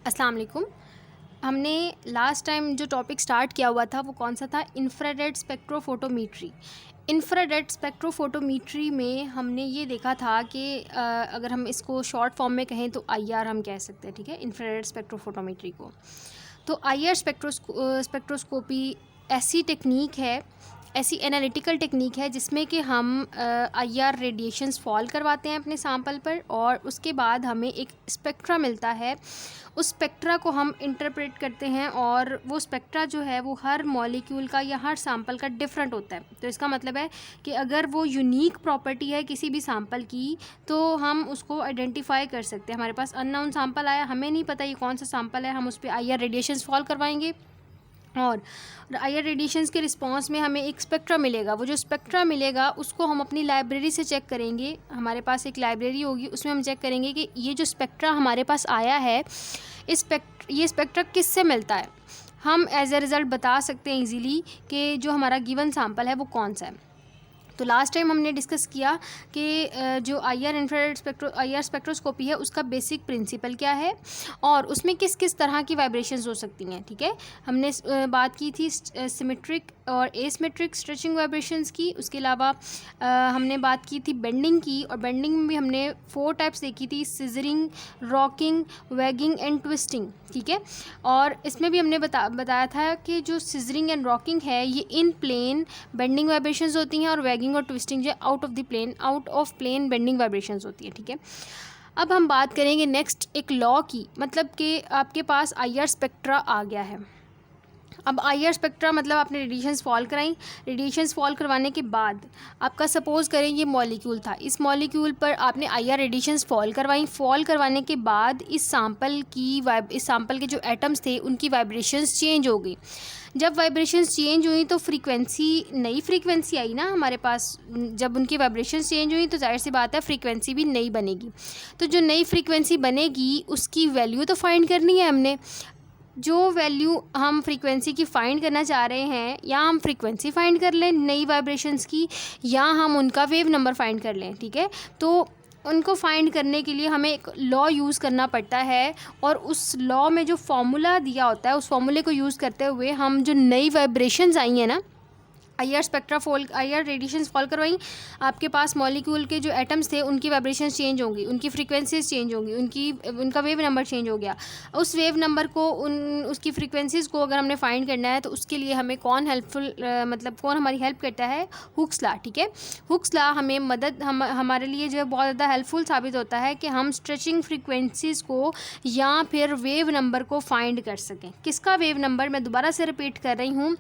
अस्सलाम वालेकुम। हमने लास्ट टाइम जो टॉपिक स्टार्ट किया हुआ था वो कौन सा था? इंफ्रारेड स्पेक्ट्रोफोटोमीट्री। इंफ्रारेड स्पेक्ट्रोफोटोमीट्री में हमने ये देखा था कि अगर हम इसको शॉर्ट फॉर्म में कहें तो आईआर हम कह सकते हैं, ठीक है, इंफ्रारेड स्पेक्ट्रोफोटोमीट्री को। तो आईआर स्पेक्ट्रोस्कोपी ऐसी टेक्निक है, ऐसी एनालिटिकल टेक्निक है जिसमें कि हम आईआर रेडिएशंस फॉल करवाते हैं अपने सैंपल पर और उसके बाद हमें एक स्पेक्ट्रा मिलता है। उस स्पेक्ट्रा को हम इंटरप्रेट करते हैं और वो स्पेक्ट्रा जो है वो हर मॉलिक्यूल का या हर सैंपल का डिफरेंट होता है। तो इसका मतलब है कि अगर वो यूनिक प्रॉपर्टी है किसी भी सैंपल की तो हम उसको आइडेंटिफाई कर सकते हैं। हमारे पास अननोन सैंपल आया, हमें नहीं पता ये कौन सा सैंपल है, हम उस पर आईआर रेडिएशंस फॉल करवाएंगे और आईआर रेडिएशंस के रिस्पांस में हमें एक स्पेक्ट्रा मिलेगा। वो जो स्पेक्ट्रा मिलेगा उसको हम अपनी लाइब्रेरी से चेक करेंगे। हमारे पास एक लाइब्रेरी होगी, उसमें हम चेक करेंगे कि ये जो स्पेक्ट्रा हमारे पास आया है ये स्पेक्ट्रा किससे मिलता है। हम एज ए रिज़ल्ट बता सकते हैं इजीली कि जो हमारा गिवन सैंपल है वो कौन सा है। तो लास्ट टाइम हमने डिस्कस किया कि जो आईआर स्पेक्ट्रोस्कोपी है उसका बेसिक प्रिंसिपल क्या है और उसमें किस किस तरह की वाइब्रेशंस हो सकती हैं, ठीक है। हमने बात की थी सिमेट्रिक और एसिमेट्रिक स्ट्रेचिंग वाइब्रेशंस की। उसके अलावा हमने बात की थी बेंडिंग की, और बेंडिंग में भी हमने 4 टाइप्स देखी थी, scissoring, rocking, waging and twisting, ठीक है। और इसमें भी हमने बताया था कि जो सिजरिंग एंड रॉकिंग है ये इन प्लेन बेंडिंग वाइब्रेशंस होती हैं और वैगिंग और ट्विस्टिंग जो out of plane bending vibrations होती है, ठीक है। अब हम बात करेंगे नेक्स्ट एक लॉ की, मतलब कि आपके पास आईआर स्पेक्ट्रा आ गया है। अब आईआर स्पेक्ट्रा मतलब आपने रेडिएशंस फॉल कराई। रेडिएशंस फॉल करवाने के बाद आपका सपोज़ करें ये मॉलिक्यूल था, इस मॉलिक्यूल पर आपने आईआर रेडिएशंस फॉल करवाई। फॉल करवाने के बाद इस सैंपल के जो एटम्स थे उनकी वाइब्रेशंस चेंज हो गई। जब वाइब्रेशंस चेंज हुई तो नई फ्रीक्वेंसी आई ना हमारे पास। जब उनकी वाइब्रेशंस चेंज हुई तो जाहिर सी बात है फ्रीक्वेंसी भी नई बनेगी। तो जो नई फ्रीक्वेंसी बनेगी उसकी वैल्यू तो फाइंड करनी है हमने। जो वैल्यू हम फ्रीक्वेंसी की फ़ाइंड करना चाह रहे हैं, या हम फ्रीक्वेंसी फ़ाइंड कर लें नई वाइब्रेशंस की, या हम उनका वेव नंबर फ़ाइंड कर लें, ठीक है। तो उनको फ़ाइंड करने के लिए हमें एक लॉ यूज़ करना पड़ता है और उस लॉ में जो फॉर्मूला दिया होता है उस फॉर्मूले को यूज़ करते हुए हम जो नई वाइब्रेशंस आई हैं ना, आईआर रेडिएशंस फॉल करवाई, आपके पास मॉलिक्यूल के जो एटम्स थे उनकी वाइब्रेशंस चेंज होंगी, उनकी फ्रीक्वेंसीज चेंज होंगी, उनका वेव नंबर चेंज हो गया। उस वेव नंबर को उसकी फ्रीक्वेंसीज़ को अगर हमने फाइंड करना है तो उसके लिए हमें कौन हमारी हेल्प करता है? हुक्स लॉ, ठीक है। हुक्स लॉ हमारे लिए जो है बहुत ज़्यादा हेल्पफुल साबित होता है कि हम स्ट्रेचिंग फ्रीक्वेंसीज़ को या फिर वेव नंबर को फाइंड कर सकें। किसका वेव नंबर? मैं दोबारा से रिपीट कर रही हूँ।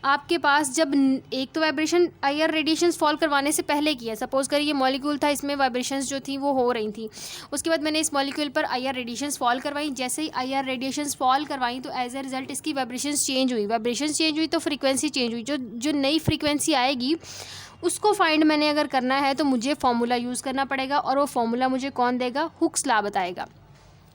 आपके पास जब एक तो वाइब्रेशन आईआर रेडिएशंस फॉल करवाने से पहले की है, सपोज करिए ये मॉलिक्यूल था, इसमें वाइब्रेशंस जो थी वो हो रही थी। उसके बाद मैंने इस मॉलिक्यूल पर आईआर रेडिएशंस फॉल करवाई। जैसे ही आईआर रेडिएशंस फॉल करवाई तो एज ए रिजल्ट इसकी वाइब्रेशंस चेंज हुई तो फ्रीक्वेंसी चेंज हुई। जो नई फ्रीक्वेंसी आएगी उसको फाइंड मैंने अगर करना है तो मुझे फॉर्मूला यूज़ करना पड़ेगा, और वो फॉर्मूला मुझे कौन देगा? हुक्स लॉ बताएगा,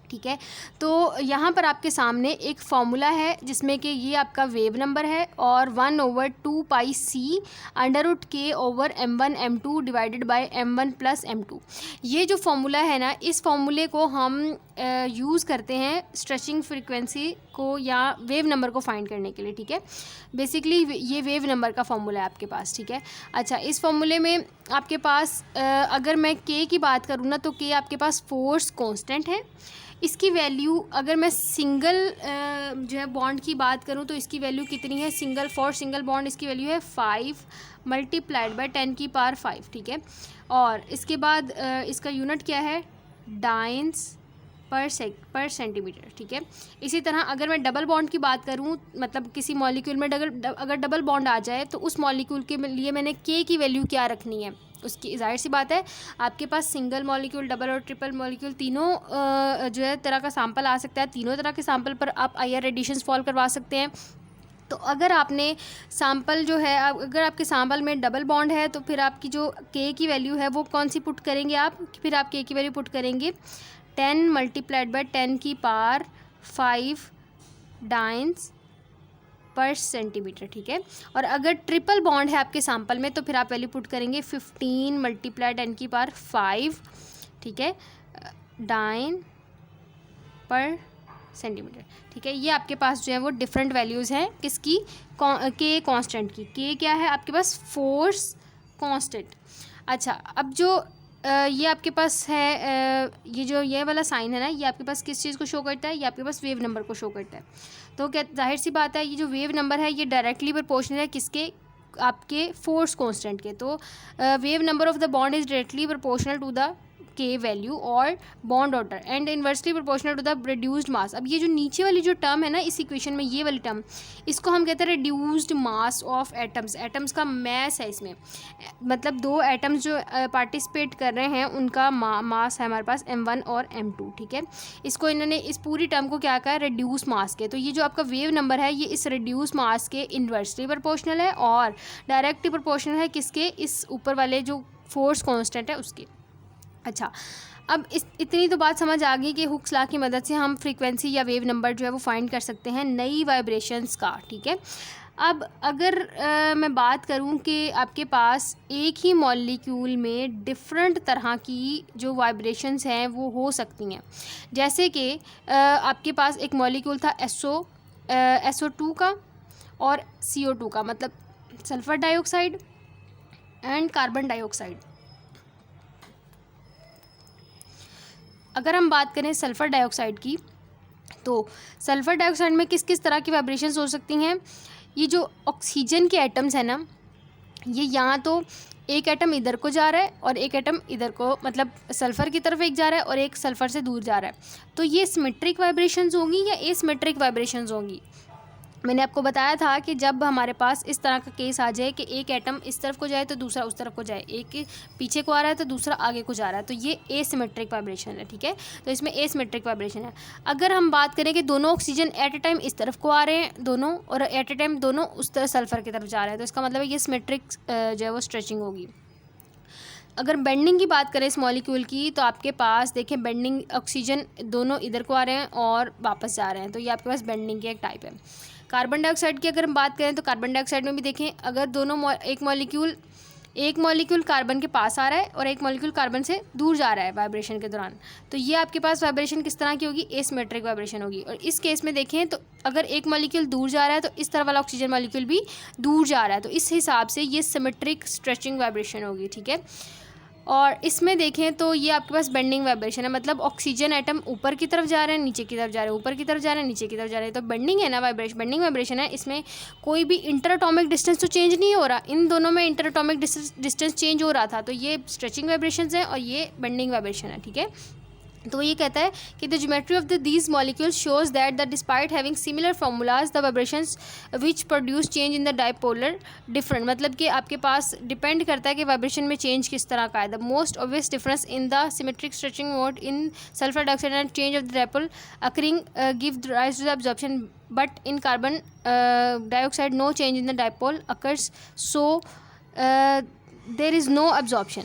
ठीक है। तो यहाँ पर आपके सामने एक फार्मूला है जिसमें कि ये आपका वेव नंबर है और 1/2 पाई सी √k/m1 m2 divided by m1 + m2। ये जो फार्मूला है ना, इस फार्मूले को हम यूज़ करते हैं स्ट्रेचिंग फ्रीक्वेंसी को या वेव नंबर को फाइंड करने के लिए, ठीक है। बेसिकली ये वेव नंबर का फार्मूला है आपके पास, ठीक है। अच्छा, इस फार्मूले में आपके पास अगर मैं के की बात करूँ ना तो के आपके पास फोर्स कांस्टेंट है। इसकी वैल्यू अगर मैं सिंगल जो है बॉन्ड की बात करूं तो इसकी वैल्यू कितनी है? सिंगल बॉन्ड इसकी वैल्यू है 5 × 10⁵, ठीक है। और इसके बाद इसका यूनिट क्या है? डाइन्स पर सेंटीमीटर, ठीक है। इसी तरह अगर मैं डबल बॉन्ड की बात करूं, मतलब किसी मॉलिक्यूल में अगर डबल बॉन्ड आ जाए तो उस मॉलिक्यूल के लिए मैंने के की वैल्यू क्या रखनी है? उसकी जाहिर सी बात है आपके पास सिंगल मॉलिक्यूल, डबल और ट्रिपल मॉलिक्यूल तीनों जो है तरह का सैंपल आ सकता है। तीनों तरह के सैंपल पर आप आईआर रेडिएशंस फॉल करवा सकते हैं। तो अगर आपने सैंपल जो है, अगर आपके सैंपल में डबल बॉन्ड है तो फिर आपकी जो के की वैल्यू है वो कौन सी पुट करेंगे आप? फिर आप के की वैल्यू पुट करेंगे 10 × 10⁵ डाइन्स पर सेंटीमीटर, ठीक है। और अगर ट्रिपल बॉन्ड है आपके सैंपल में तो फिर आप वैल्यू पुट करेंगे 15 × 10⁵, ठीक है, डाइन पर सेंटीमीटर। ठीक है, ये आपके पास जो है वो डिफरेंट वैल्यूज़ हैं किसकी, के कांस्टेंट की। के क्या है आपके पास, फोर्स कांस्टेंट। अच्छा, अब जो ये आपके पास है, ये जो ये वाला साइन है ना, ये आपके पास किस चीज़ को शो करता है, ये आपके पास वेव नंबर को शो करता है। तो क्या जाहिर सी बात है, ये जो वेव नंबर है ये डायरेक्टली प्रोपोर्शनल है किसके, आपके फोर्स कांस्टेंट के। तो wave number of the bond is directly proportional to the K value और bond order and inversely proportional to the reduced mass. अब ये जो नीचे वाली जो टर्म है ना इस इक्वेशन में, ये वाली टर्म, इसको हम कहते हैं reduced mass of atoms. Atoms का मैस है इसमें, मतलब दो एटम्स जो पार्टिसिपेट कर रहे हैं उनका मास है हमारे पास m1 और m2। ठीक है, इसको इन्होंने इस पूरी टर्म को क्या कहा है, रिड्यूस मास के। तो ये जो आपका वेव नंबर है ये इस रिड्यूस मास के इन्वर्सली प्रोपोर्शनल है और डायरेक्टली प्रोपोर्शनल है किसके, इस ऊपर वाले जो फोर्स कांस्टेंट है उसके। अच्छा, अब इतनी तो बात समझ आ गई कि हुक्स लॉ की मदद से हम फ्रीक्वेंसी या वेव नंबर जो है वो फाइंड कर सकते हैं नई वाइब्रेशंस का। ठीक है, अब अगर मैं बात करूं कि आपके पास एक ही मॉलिक्यूल में डिफरेंट तरह की जो वाइब्रेशंस हैं वो हो सकती हैं, जैसे कि आपके पास एक मॉलिक्यूल था SO2 का और CO2 का, मतलब sulphur dioxide and carbon dioxide. अगर हम बात करें सल्फ़र डाइऑक्साइड की, तो सल्फ़र डाइऑक्साइड में किस किस तरह की वाइब्रेशंस हो सकती हैं। ये जो ऑक्सीजन के एटम्स हैं ना, ये यहाँ तो एक एटम इधर को जा रहा है और एक एटम इधर को, मतलब सल्फ़र की तरफ एक जा रहा है और एक सल्फ़र से दूर जा रहा है। तो ये सिमेट्रिक वाइब्रेशंस होंगी या एसिमेट्रिक वाइब्रेशंस होंगी। मैंने आपको बताया था कि जब हमारे पास इस तरह का केस आ जाए कि एक एटम इस तरफ को जाए तो दूसरा उस तरफ को जाए, एक पीछे को आ रहा है तो दूसरा आगे को जा रहा है, तो ये एसिमेट्रिक वाइब्रेशन है। ठीक है, तो इसमें एसिमेट्रिक वाइब्रेशन है। अगर हम बात करें कि दोनों ऑक्सीजन एट ए टाइम इस तरफ को आ रहे हैं दोनों, और एट ए टाइम दोनों उस तरफ सल्फ़र की तरफ जा रहे हैं, तो इसका मतलब है ये सिमेट्रिक जो है वो स्ट्रेचिंग होगी। अगर बेंडिंग की बात करें इस मॉलिक्यूल की, तो आपके पास देखें बेंडिंग, ऑक्सीजन दोनों इधर को आ रहे हैं और वापस जा रहे हैं, तो ये आपके पास बेंडिंग की एक टाइप है। कार्बन डाइऑक्साइड की अगर हम बात करें तो कार्बन डाइऑक्साइड में भी देखें, अगर दोनों एक मॉलिक्यूल कार्बन के पास आ रहा है और एक मॉलिक्यूल कार्बन से दूर जा रहा है वाइब्रेशन के दौरान, तो ये आपके पास वाइब्रेशन किस तरह की होगी, एसिमेट्रिक वाइब्रेशन होगी। और इस केस में देखें तो अगर एक मॉलिक्यूल दूर जा रहा है तो इस तरह वाला ऑक्सीजन मॉलिक्यूल भी दूर जा रहा है, तो इस हिसाब से ये सिमेट्रिक स्ट्रेचिंग वाइब्रेशन होगी। ठीक है, और इसमें देखें तो ये आपके पास बेंडिंग वाइब्रेशन है, मतलब ऑक्सीजन एटम ऊपर की तरफ जा रहे हैं, नीचे की तरफ जा रहे हैं, ऊपर की तरफ जा रहे हैं, नीचे की तरफ जा रहे हैं, तो बेंडिंग है ना वाइब्रेशन, बेंडिंग वाइब्रेशन है। इसमें कोई भी इंटरएटॉमिक डिस्टेंस तो चेंज नहीं हो रहा, इन दोनों में इंटरएटॉमिक डिस्टेंस चेंज हो रहा था, तो ये स्ट्रेचिंग वाइब्रेशन है और ये बेंडिंग वाइब्रेशन है। ठीक है, तो ये कहता है कि the geometry of these molecules shows that the despite having similar formulas the vibrations which produce change in the dipolar different, मतलब कि आपके पास डिपेंड करता है कि वाइब्रेशन में चेंज किस तरह का है। The most obvious difference in the symmetric stretching mode in sulphur dioxide and change of the dipole occurring give rise to the absorption, but in carbon dioxide no change in the dipole occurs, so there is no absorption.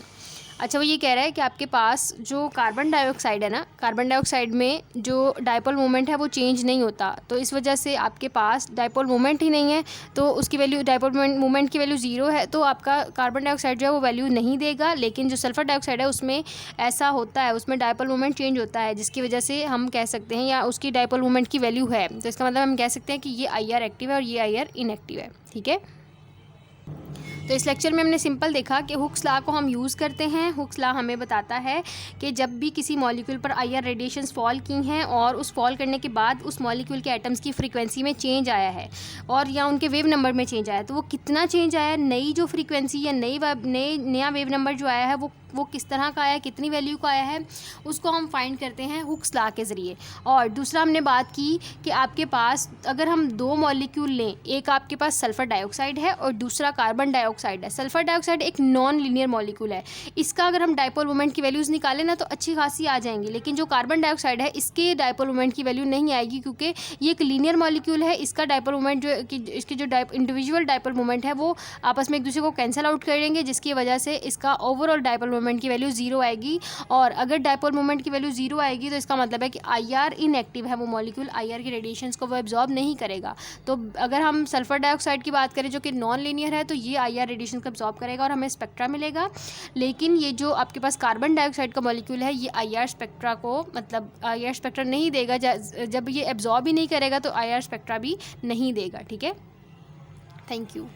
अच्छा, वो ये कह रहा है कि आपके पास जो carbon dioxide है ना, कार्बन डाइऑक्साइड में जो डाइपोल मोमेंट है वो चेंज नहीं होता, तो इस वजह से आपके पास डाइपोल मोमेंट ही नहीं है, तो उसकी वैल्यू, डाइपोल मोमेंट की वैल्यू 0 है, तो आपका कार्बन डाइऑक्साइड जो है वो वैल्यू नहीं देगा। लेकिन जो सल्फर डाइऑक्साइड है उसमें ऐसा होता है, उसमें डाइपोल मोमेंट चेंज होता है, जिसकी वजह से हम कह सकते हैं, या उसकी डाइपोल मोमेंट की वैल्यू है, तो इसका मतलब हम कह सकते हैं कि ये IR एक्टिव है और ये IR इनएक्टिव है। ठीक है, तो इस लेक्चर में हमने सिंपल देखा कि हुक्स लॉ को हम यूज़ करते हैं। हुक्स लॉ हमें बताता है कि जब भी किसी मॉलिक्यूल पर IR रेडिएशंस फॉल की हैं और उस फॉल करने के बाद उस मॉलिक्यूल के एटम्स की फ्रीक्वेंसी में चेंज आया है और या उनके वेव नंबर में चेंज आया है, तो वो कितना चेंज आया है, नई जो फ्रीक्वेंसी या नया वेव नंबर जो आया है वो किस तरह का आया है, कितनी वैल्यू का आया है, उसको हम फाइंड करते हैं हुक्स लॉ के ज़रिए। और दूसरा हमने बात की कि आपके पास अगर हम दो मॉलिक्यूल लें, एक आपके पास सल्फ़र डाइऑक्साइड है और दूसरा कार्बन डाइऑक्साइड है। सल्फ़र डाइऑक्साइड एक नॉन लीनियर मॉलिक्यूल है, इसका अगर हम डाइपोल मोमेंट की वैल्यूज़ निकालें ना तो अच्छी खासी आ जाएंगी, लेकिन जो कार्बन डाइऑक्साइड है इसके डाइपोल मोमेंट की वैल्यू नहीं आएगी, क्योंकि ये एक लीनियर मॉलिक्यूल है। इसका डाइपोल मोमेंट जो इसके जो इंडिविजुअल डाइपोल मोमेंट है वो आपस में एक दूसरे को कैंसिल आउट करेंगे, जिसकी वजह से इसका ओवरऑल डाइपोल मोमेंट की वैल्यू 0 आएगी। और अगर डायपोल मोमेंट की वैल्यू 0 आएगी तो इसका मतलब है कि IR इनएक्टिव है, वो मॉलिक्यूल IR की रेडिएशंस को वो एब्जॉर्ब नहीं करेगा। तो अगर हम सल्फर डाइऑक्साइड की बात करें जो कि नॉन लीनियर है, तो ये IR रेडिएशन को एब्जॉर्ब करेगा और हमें स्पेक्ट्रा मिलेगा। लेकिन ये जो आपके पास कार्बन डाइऑक्साइड का मॉलिक्यूल है, ये IR स्पेक्ट्रा को मतलब IR स्पेक्ट्रा नहीं देगा। जब ये एब्जॉर्ब ही नहीं करेगा तो IR स्पेक्ट्रा भी नहीं देगा। ठीक है, थैंक यू।